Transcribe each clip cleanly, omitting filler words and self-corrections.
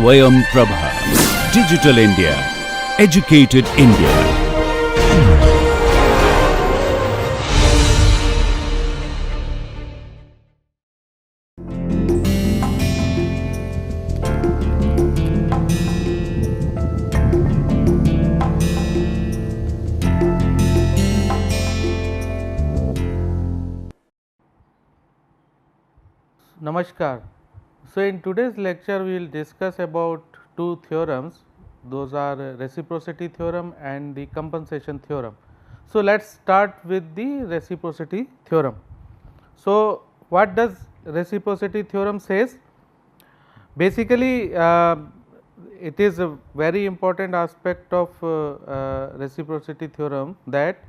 Swayam Prabha. Digital India. Educated India. Namaskar. So, in today's lecture we will discuss about two theorems, those are reciprocity theorem and the compensation theorem. So, let us start with the reciprocity theorem. So, what does reciprocity theorem says? Basically, it is a very important aspect of reciprocity theorem that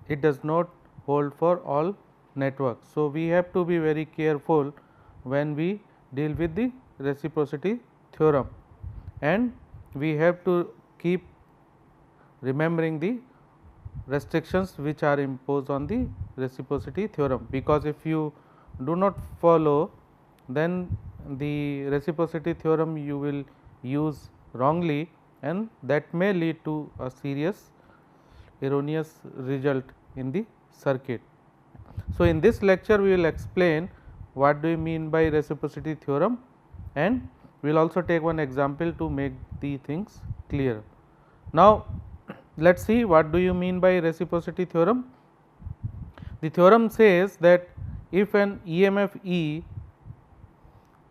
it does not hold for all networks. So, we have to be very careful when we deal with the reciprocity theorem, and we have to keep remembering the restrictions which are imposed on the reciprocity theorem, because if you do not follow, then the reciprocity theorem you will use wrongly, and that may lead to a serious erroneous result in the circuit. So, in this lecture we will explain what do we mean by reciprocity theorem, and we will also take one example to make the things clear. Now, let us see what do you mean by reciprocity theorem. The theorem says that if an EMF E,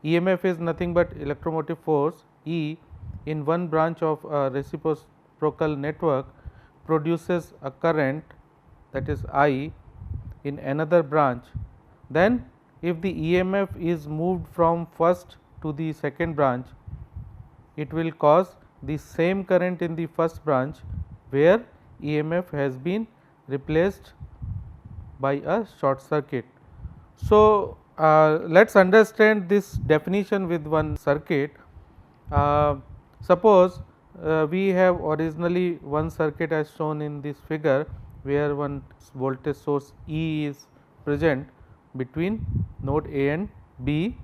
EMF is nothing but electromotive force E, in one branch of a reciprocal network produces a current, that is I, in another branch, then if the EMF is moved from first to the second branch, it will cause the same current in the first branch where EMF has been replaced by a short circuit. So, let us understand this definition with one circuit. Suppose we have originally one circuit as shown in this figure, where one voltage source E is present between node A and B,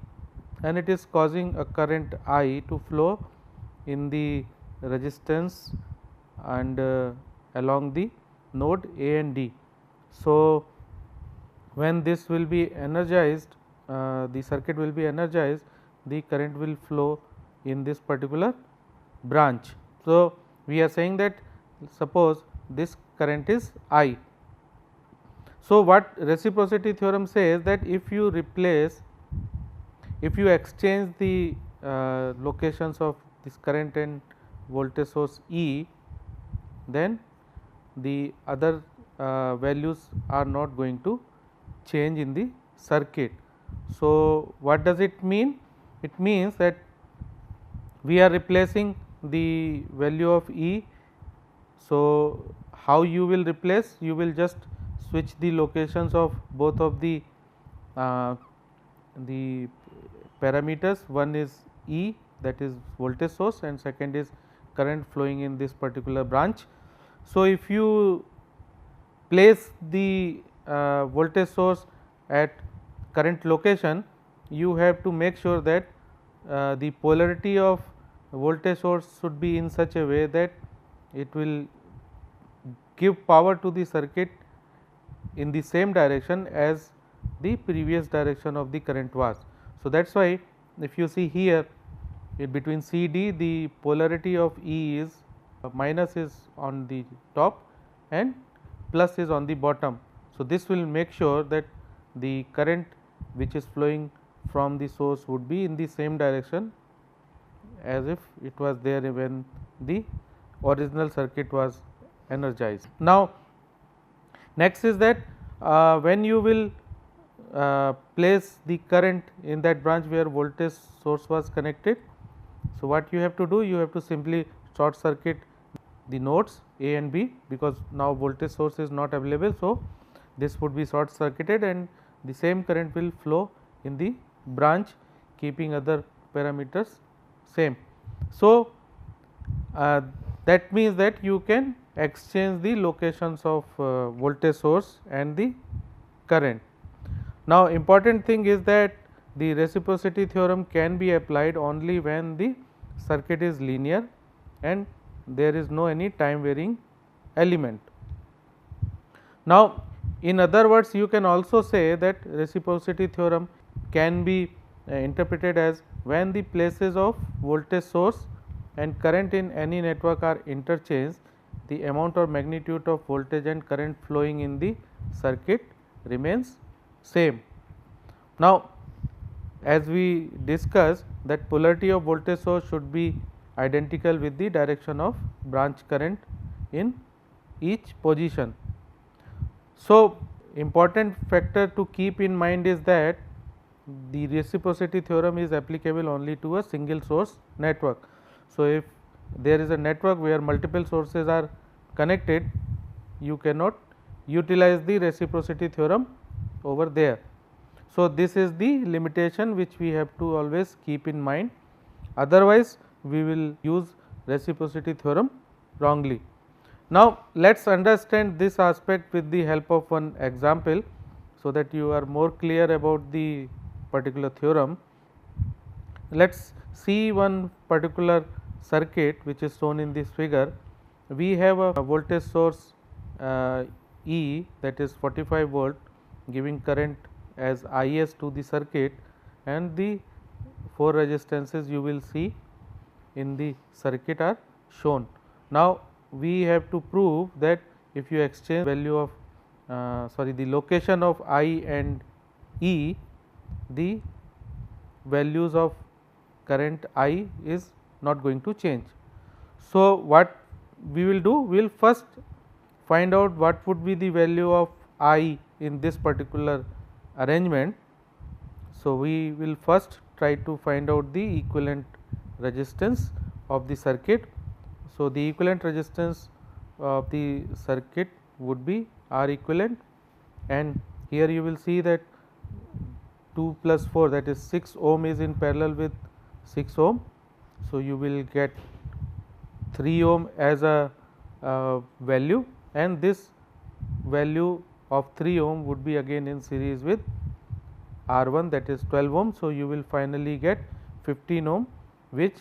and it is causing a current I to flow in the resistance and along the node A and D. So, when this will be energized, the circuit will be energized, the current will flow in this particular branch. So, we are saying that suppose this current is I. So, what reciprocity theorem says, that if you replace, if you exchange the locations of this current and voltage source E, then the other values are not going to change in the circuit. So, what does it mean? It means that we are replacing the value of E. So, how you will replace? You will just switch the locations of both of the parameters. One is E, that is voltage source, and second is current flowing in this particular branch. So, if you place the voltage source at current location, you have to make sure that the polarity of voltage source should be in such a way that it will give power to the circuit in the same direction as the previous direction of the current was. So, that is why if you see here, between C D, the polarity of E is minus is on the top and plus is on the bottom. So, this will make sure that the current which is flowing from the source would be in the same direction as if it was there when the original circuit was energized. Now, next is that when you will place the current in that branch where voltage source was connected. So, what you have to do? You have to simply short circuit the nodes A and B, because now voltage source is not available. So, this would be short circuited and the same current will flow in the branch, keeping other parameters same. So, that means that you can exchange the locations of voltage source and the current. Now, important thing is that the reciprocity theorem can be applied only when the circuit is linear and there is no any time varying element. Now, in other words, you can also say that reciprocity theorem can be interpreted as when the places of voltage source and current in any network are interchanged, the amount or magnitude of voltage and current flowing in the circuit remains same. Now, as we discussed that polarity of voltage source should be identical with the direction of branch current in each position. So, important factor to keep in mind is that the reciprocity theorem is applicable only to a single source network. So, if there is a network where multiple sources are connected, you cannot utilize the reciprocity theorem over there. So, this is the limitation which we have to always keep in mind, otherwise we will use reciprocity theorem wrongly. Now, let us understand this aspect with the help of one example, so that you are more clear about the particular theorem. Let us see one particular circuit which is shown in this figure. We have a voltage source E, that is 45 volt, giving current as Is to the circuit, and the 4 resistances you will see in the circuit are shown. Now, we have to prove that if you exchange value of the location of I and E, the values of current I is not going to change. So, what we will do, we will first find out what would be the value of I in this particular arrangement. So, we will first try to find out the equivalent resistance of the circuit. So, the equivalent resistance of the circuit would be R equivalent, and here you will see that 2 plus 4, that is 6 ohm is in parallel with 6 ohm. So, you will get 3 ohm as a value, and this value of 3 ohm would be again in series with R1, that is 12 ohm. So, you will finally get 15 ohm, which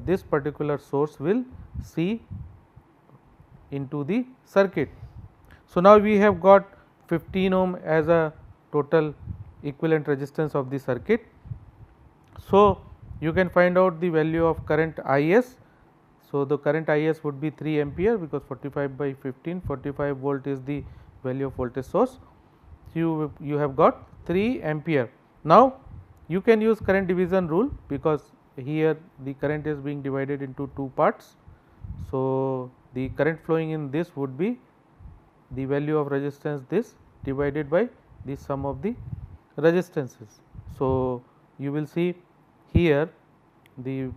this particular source will see into the circuit. So, now we have got 15 ohm as a total equivalent resistance of the circuit. So, you can find out the value of current Is. So, the current Is would be 3 ampere, because 45 by 15, 45 volt is the value of voltage source. So, you have got 3 ampere. Now, you can use current division rule, because here the current is being divided into 2 parts. So, the current flowing in this would be the value of resistance this divided by the sum of the resistances. So, you will see here the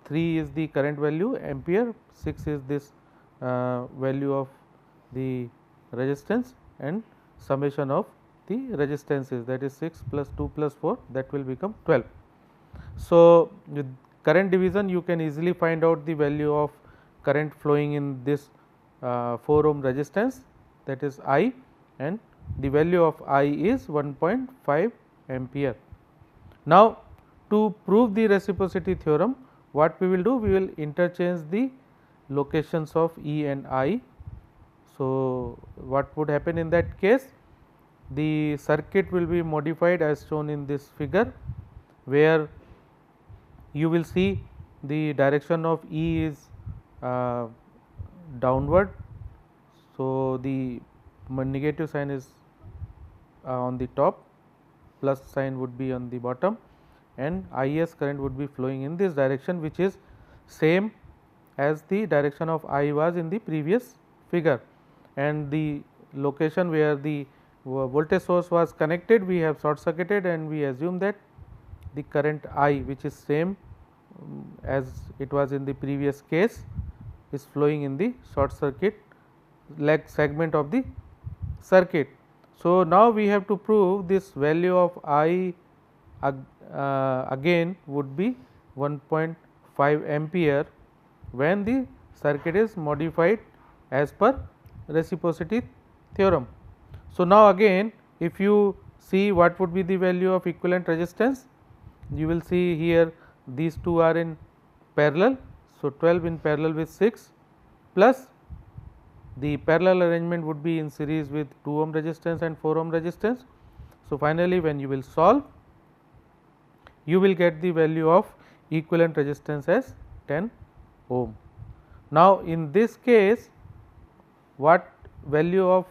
3 is the current value ampere, 6 is this value of the resistance, and summation of the resistances, that is 6 plus 2 plus 4, that will become 12. So, with current division you can easily find out the value of current flowing in this 4 ohm resistance, that is I, and the value of I is 1.5 ampere. Now, to prove the reciprocity theorem, what we will do? We will interchange the locations of E and I. So, what would happen in that case? The circuit will be modified as shown in this figure, where you will see the direction of E is downward. So, the negative sign is on the top, plus sign would be on the bottom, and Is current would be flowing in this direction, which is same as the direction of I was in the previous figure, and the location where the voltage source was connected, we have short circuited, and we assume that the current I, which is same as it was in the previous case, is flowing in the short circuit leg segment of the circuit. So, now we have to prove this value of I again would be 1.5 ampere when the circuit is modified as per reciprocity theorem. So, now again if you see what would be the value of equivalent resistance. You will see here these two are in parallel. So, 12 in parallel with 6 plus the parallel arrangement would be in series with 2 ohm resistance and 4 ohm resistance. So, finally, when you will solve, you will get the value of equivalent resistance as 10 ohm. Now, in this case, what value of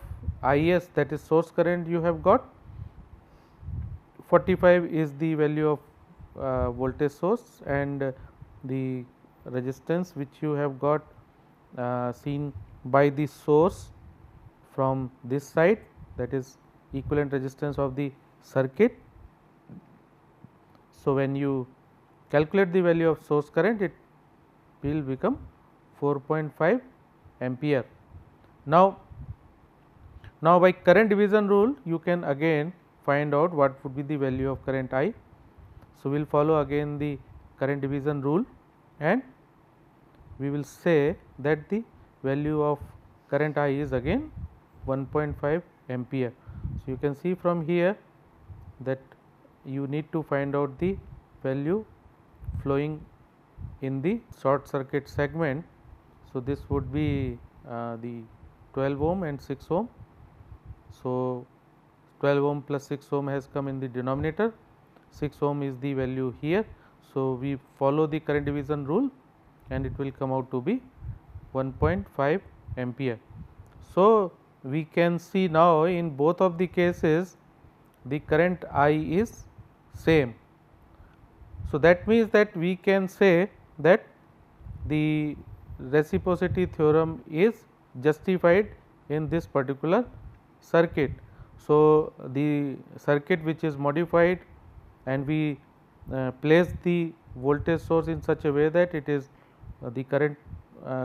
Is, that is source current, you have got? 45 is the value of voltage source, and the resistance which you have got seen by the source from this side, that is equivalent resistance of the circuit. So, when you calculate the value of source current, it will become 4.5 ampere. Now, by current division rule, you can again find out what would be the value of current I. So, we will follow again the current division rule, and we will say that the value of current I is again 1.5 ampere. So, you can see from here that you need to find out the value flowing in the short circuit segment. So, this would be the 12 ohm and 6 ohm. So, 12 ohm plus 6 ohm has come in the denominator, 6 ohm is the value here. So, we follow the current division rule and it will come out to be 1.5 ampere. So, we can see now in both of the cases the current I is same. So, that means that we can say that the reciprocity theorem is justified in this particular circuit. So, the circuit which is modified and we place the voltage source in such a way that it is the current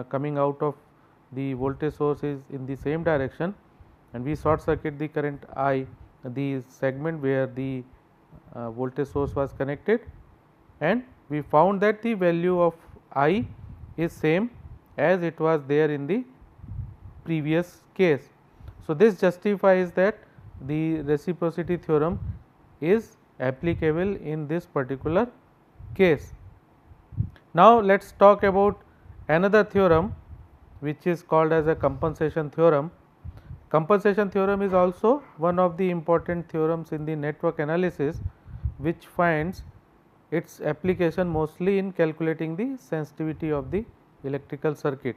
coming out of the voltage source is in the same direction, and we short circuit the current I, the segment where the voltage source was connected, and we found that the value of I is same as it was there in the previous case. So, this justifies that the reciprocity theorem is applicable in this particular case. Now, let us talk about another theorem which is called as a compensation theorem. Compensation theorem is also one of the important theorems in the network analysis, which finds its application mostly in calculating the sensitivity of the electrical circuit.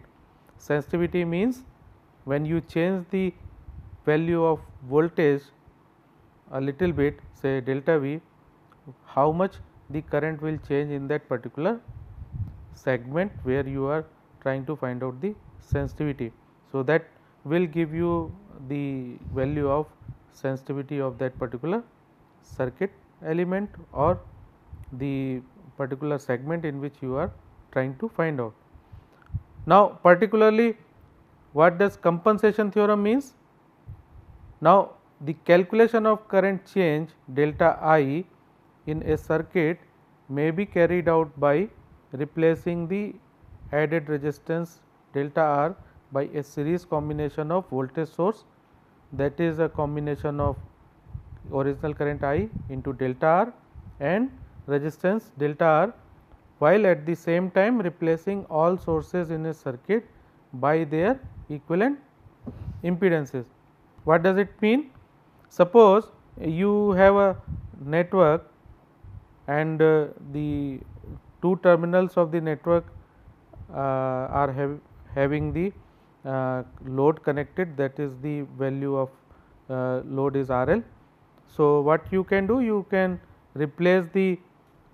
Sensitivity means when you change the value of voltage a little bit, say delta V, how much the current will change in that particular segment where you are trying to find out the sensitivity. So, that will give you the value of sensitivity of that particular circuit element or the particular segment in which you are trying to find out. Now, particularly what does compensation theorem means? Now, the calculation of current change delta I in a circuit may be carried out by replacing the added resistance delta R by a series combination of voltage source, that is a combination of original current I into delta R and resistance delta R, while at the same time replacing all sources in a circuit by their equivalent impedances. What does it mean? Suppose you have a network and the two terminals of the network are having the load connected, that is the value of load is RL. So, what you can do? You can replace the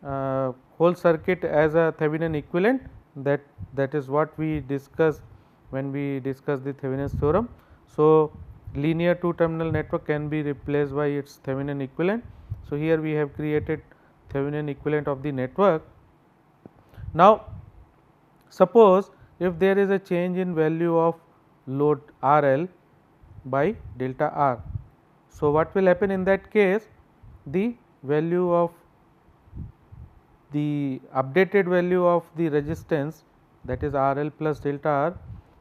whole circuit as a Thevenin equivalent, that is what we discussed when we discussed the Thevenin's theorem. So, linear two terminal network can be replaced by its Thevenin equivalent. So, here we have created Thevenin equivalent of the network. Now, suppose if there is a change in value of load RL by delta R. So, what will happen in that case? The value of the updated value of the resistance, that is RL plus delta R,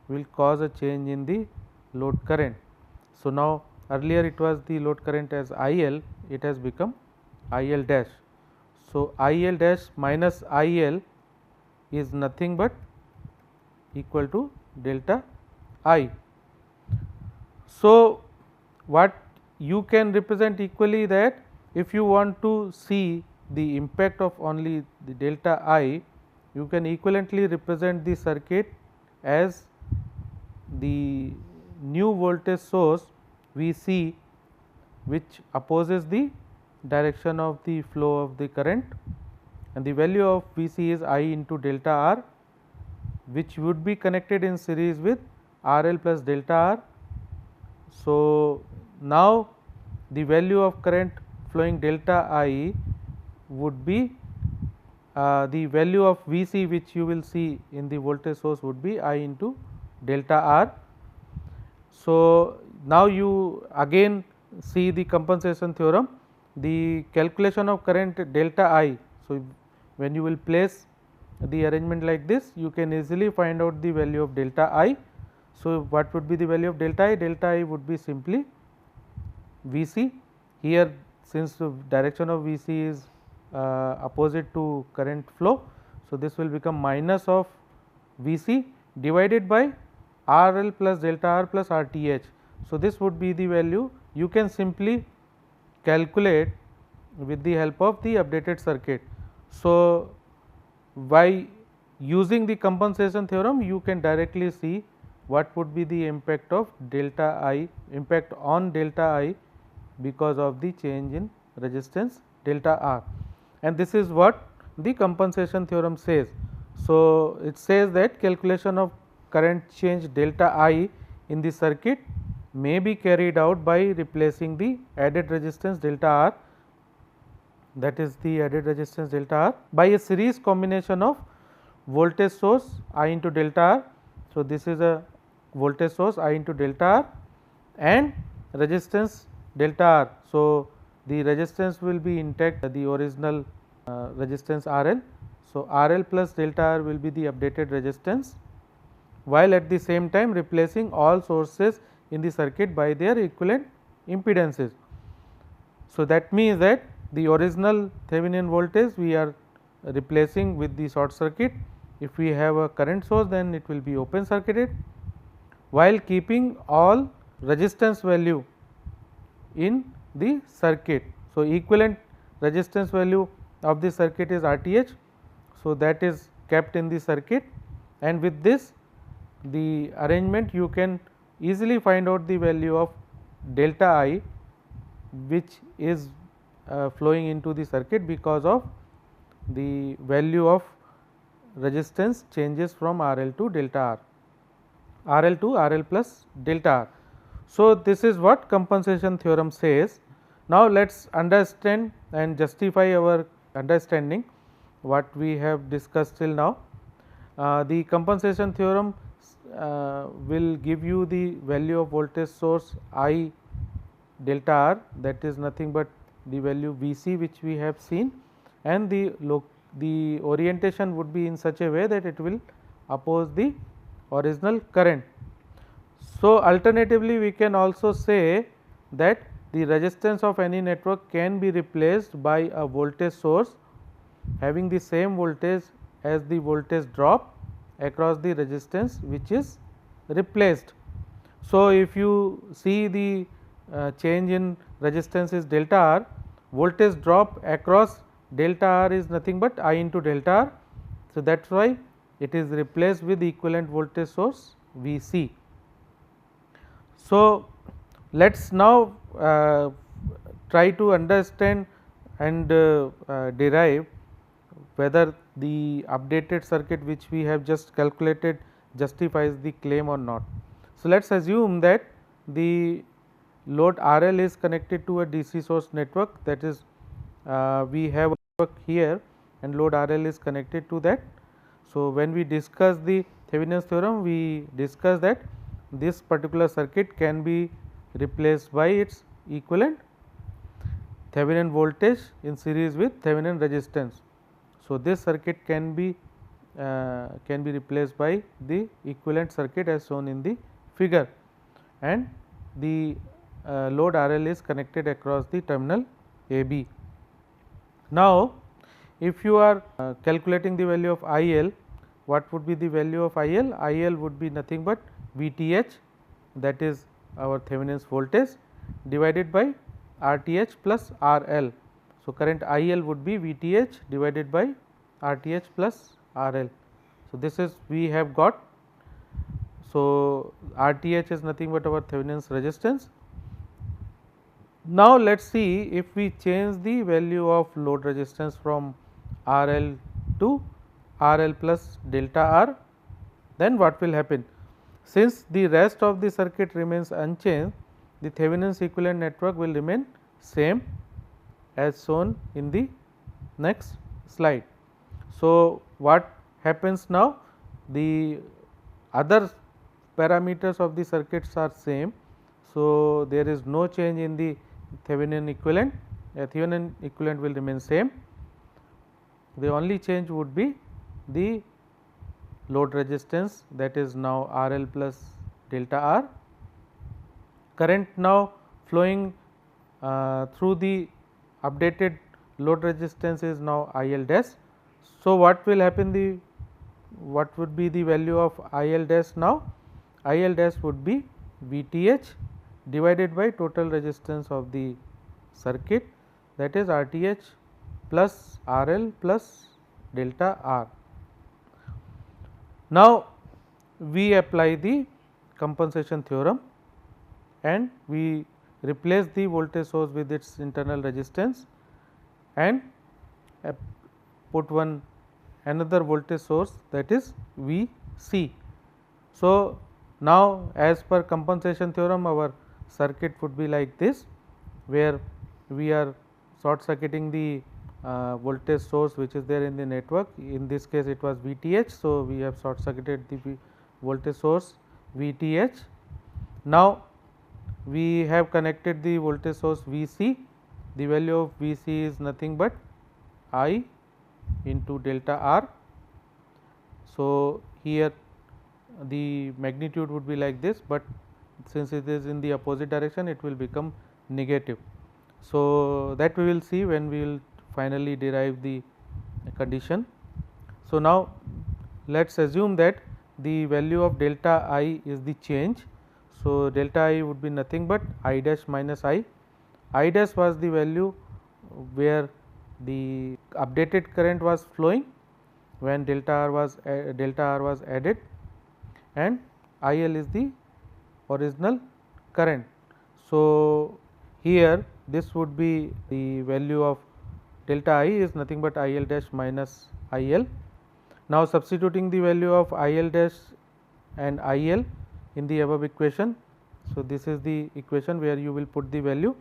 will cause a change in the load current. So, now earlier it was the load current as IL, it has become IL dash. So, IL dash minus IL is nothing but equal to delta I. So, what you can represent equally that if you want to see the impact of only the delta I, you can equivalently represent the circuit as the new voltage source V c, which opposes the direction of the flow of the current, and the value of V c is I into delta R, which would be connected in series with R L plus delta R. So, now the value of current flowing delta I would be the value of V c, which you will see in the voltage source, would be I into delta R. So, now you again see the compensation theorem, the calculation of current delta I. So, when you will place the arrangement like this, you can easily find out the value of delta I. So, what would be the value of delta I? Delta I would be simply V c. Here, since the direction of V c is opposite to current flow, so this will become minus of V c divided by R L plus delta R plus R T H. So, this would be the value you can simply calculate with the help of the updated circuit. So, by using the compensation theorem, you can directly see what would be the impact of delta I, impact on delta I because of the change in resistance delta R, and this is what the compensation theorem says. So, it says that calculation of current change delta I in the circuit may be carried out by replacing the added resistance delta R, that is the added resistance delta R, by a series combination of voltage source I into delta R. So, this is a voltage source I into delta R and resistance delta R. So, the resistance will be intact, the original resistance R L. So, R L plus delta R will be the updated resistance, while at the same time replacing all sources in the circuit by their equivalent impedances. So, that means that the original Thevenin voltage we are replacing with the short circuit. If we have a current source, then it will be open circuited, while keeping all resistance value in the circuit. So, equivalent resistance value of the circuit is R T H. So, that is kept in the circuit, and with this the arrangement you can easily find out the value of delta I, which is flowing into the circuit because of the value of resistance changes from R L to delta R, R L to R L plus delta R. So, this is what compensation theorem says. Now, let us understand and justify our understanding what we have discussed till now. The compensation theorem will give you the value of voltage source I delta R, that is nothing but the value V c which we have seen, and the orientation would be in such a way that it will oppose the original current. So, alternatively we can also say that the resistance of any network can be replaced by a voltage source having the same voltage as the voltage drop across the resistance which is replaced. So, if you see the change in resistance is delta R, voltage drop across delta R is nothing but I into delta R. So, that is why it is replaced with equivalent voltage source V c. So, let us now try to understand and derive whether the updated circuit which we have just calculated justifies the claim or not. So, let us assume that the load R L is connected to a DC source network, that is we have a network here and load R L is connected to that. So, when we discuss the Thevenin's theorem, we discuss that this particular circuit can be replaced by its equivalent Thevenin voltage in series with Thevenin resistance. So, this circuit can be replaced by the equivalent circuit as shown in the figure, and the load RL is connected across the terminal AB. Now, if you are calculating the value of IL, what would be the value of IL? IL would be nothing but VTH, that is our Thevenin's voltage, divided by RTH plus RL. So, current IL would be VTH divided by RTH plus RL. So, this is we have got. So, RTH is nothing but our Thevenin's resistance. Now, let us see if we change the value of load resistance from RL to RL plus delta R, then what will happen? Since the rest of the circuit remains unchanged, the Thevenin's equivalent network will remain same as shown in the next slide. So, what happens now? The other parameters of the circuits are same. So, there is no change in the Thevenin equivalent, Thevenin equivalent will remain same. The only change would be the load resistance, that is now RL plus delta R. Current now flowing through the updated load resistance is now IL dash. So, what will happen, what would be the value of IL dash now? IL dash would be VTH divided by total resistance of the circuit, that is RTH plus RL plus delta R. Now, we apply the compensation theorem and we replace the voltage source with its internal resistance and put another voltage source, that is Vc. So, now as per compensation theorem our circuit would be like this, where we are short circuiting the voltage source which is there in the network. In this case it was VTH. So, we have short circuited the voltage source VTH. Now, we have connected the voltage source Vc. The value of Vc is nothing but I into delta R. So, here the magnitude would be like this, but since it is in the opposite direction it will become negative. So, that we will see when we will finally derive the condition. So, now let us assume that the value of delta I is the change. So, delta I would be nothing but I dash minus I. I dash was the value where the updated current was flowing when delta R was added, and IL is the original current. So, here this would be the value of delta I is nothing but IL dash minus IL. Now, substituting the value of IL dash and IL in the above equation. So, this is the equation where you will put the value.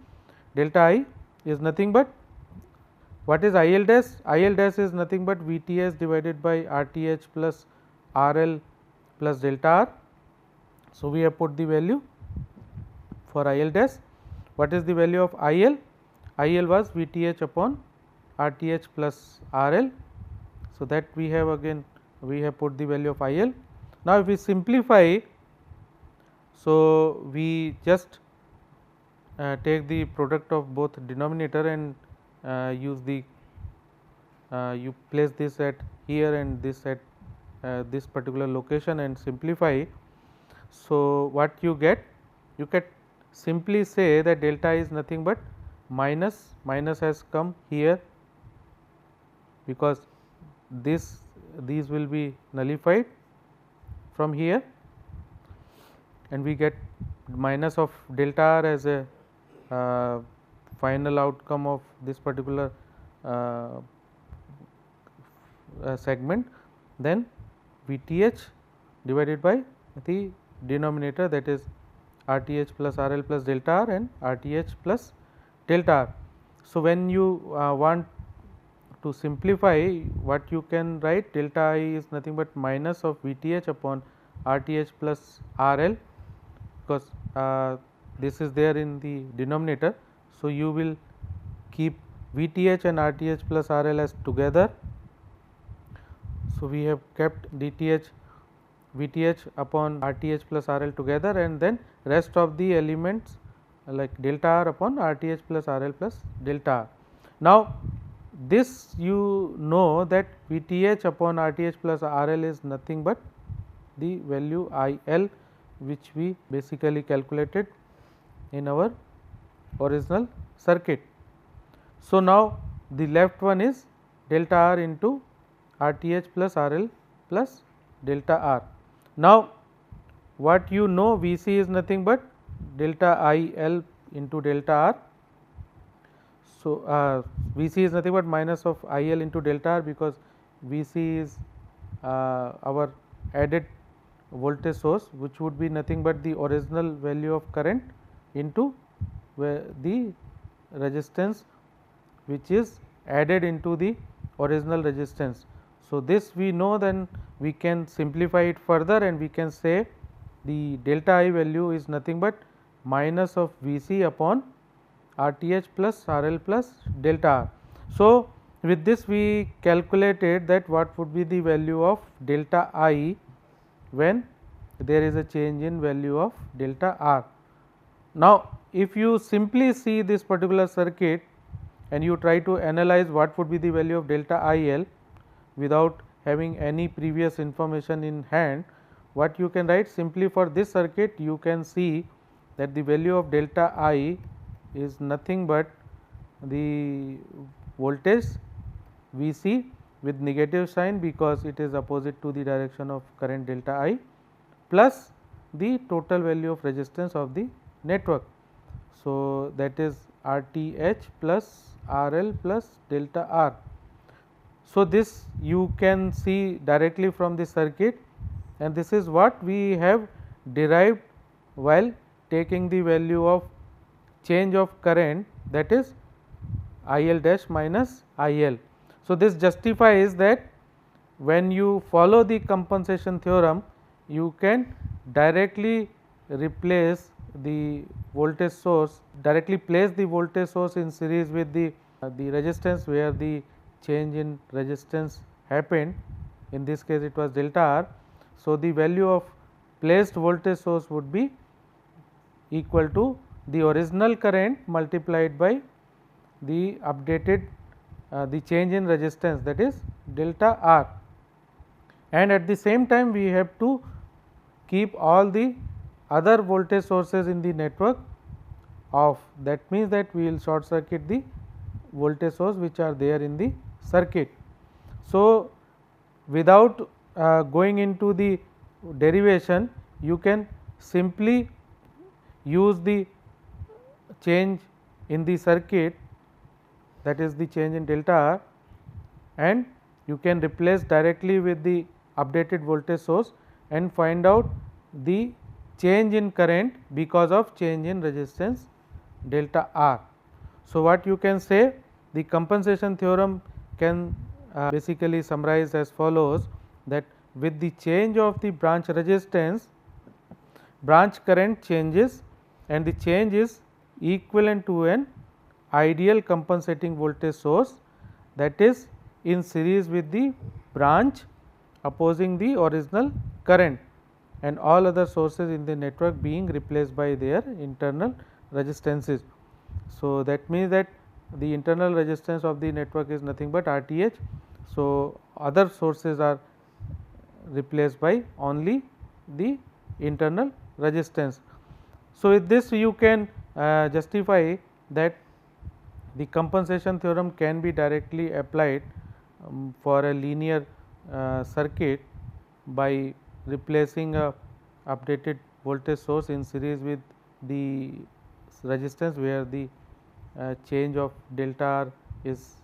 Delta I is nothing but, what is IL dash? IL dash is nothing but VTH divided by RTH plus RL plus delta R. So, we have put the value for IL dash. What is the value of IL? IL was VTH upon RTH plus RL. So, that we have again put the value of IL. Now, if we simplify, so we just take the product of both denominator and use the you place this at here and this at this particular location and simplify. So, what you get? You can simply say that delta I is nothing but minus has come here, because these will be nullified from here, and we get minus of delta R as a final outcome of this particular segment. Then VTH divided by the denominator, that is RTH plus RL plus delta R and RTH plus delta R. So, when you want to simplify, what you can write, delta I is nothing but minus of VTH upon RTH plus RL, because this is there in the denominator. So, you will keep VTH and RTH plus RL as together. So, we have kept VTH upon RTH plus RL together, and then rest of the elements like delta R upon RTH plus RL plus delta R. Now, this you know that VTH upon RTH plus RL is nothing but the value IL, which we basically calculated in our original circuit. So, now the left one is delta R into RTH plus RL plus delta R. Now, what you know, Vc is nothing but delta IL into delta R. So, Vc is nothing but minus of IL into delta R, because Vc is our added voltage source, which would be nothing but the original value of current into the resistance which is added into the original resistance. So, this we know, then we can simplify it further and we can say the delta I value is nothing but minus of Vc upon RTH plus RL plus delta R. So, with this we calculated that what would be the value of delta I when there is a change in value of delta R. Now, if you simply see this particular circuit and you try to analyze what would be the value of delta IL without having any previous information in hand, what you can write simply for this circuit, you can see that the value of delta I is nothing but the voltage Vc with negative sign, because it is opposite to the direction of current delta I, plus the total value of resistance of the network. So, that is RTH plus RL plus delta R. So, this you can see directly from the circuit, and this is what we have derived while taking the value of change of current, that is IL dash minus IL. So, this justifies that when you follow the compensation theorem, you can directly replace the voltage source, directly place the voltage source in series with the resistance where the change in resistance happened. In this case, it was delta R. So, the value of placed voltage source would be equal to the original current multiplied by the updated the change in resistance, that is delta R, and at the same time we have to keep all the other voltage sources in the network off. That means that we will short circuit the voltage source which are there in the circuit. So, without going into the derivation, you can simply use the change in the circuit, that is the change in delta R, and you can replace directly with the updated voltage source and find out the change in current because of change in resistance delta R. So, what you can say, the compensation theorem can basically summarize as follows, that with the change of the branch resistance, branch current changes and the change is equivalent to an ideal compensating voltage source, that is in series with the branch opposing the original current, and all other sources in the network being replaced by their internal resistances. So, that means that the internal resistance of the network is nothing but RTH. So, other sources are replaced by only the internal resistance. So, with this you can justify that the compensation theorem can be directly applied for a linear circuit by replacing a updated voltage source in series with the resistance where the change of delta R is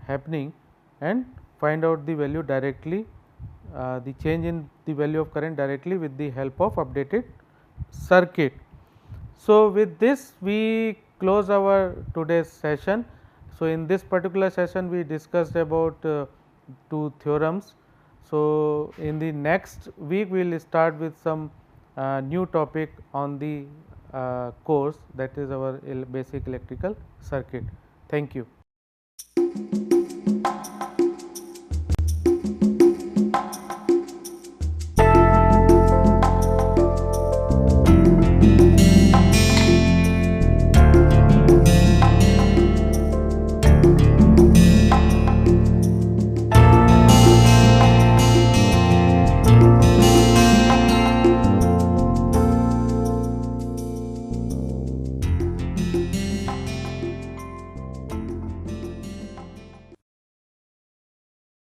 happening, and find out the value directly, the change in the value of current directly with the help of updated circuit. So, with this we close our today's session. So, in this particular session we discussed about two theorems. So, in the next week we will start with some new topic on the course, that is our basic electrical circuit. Thank you.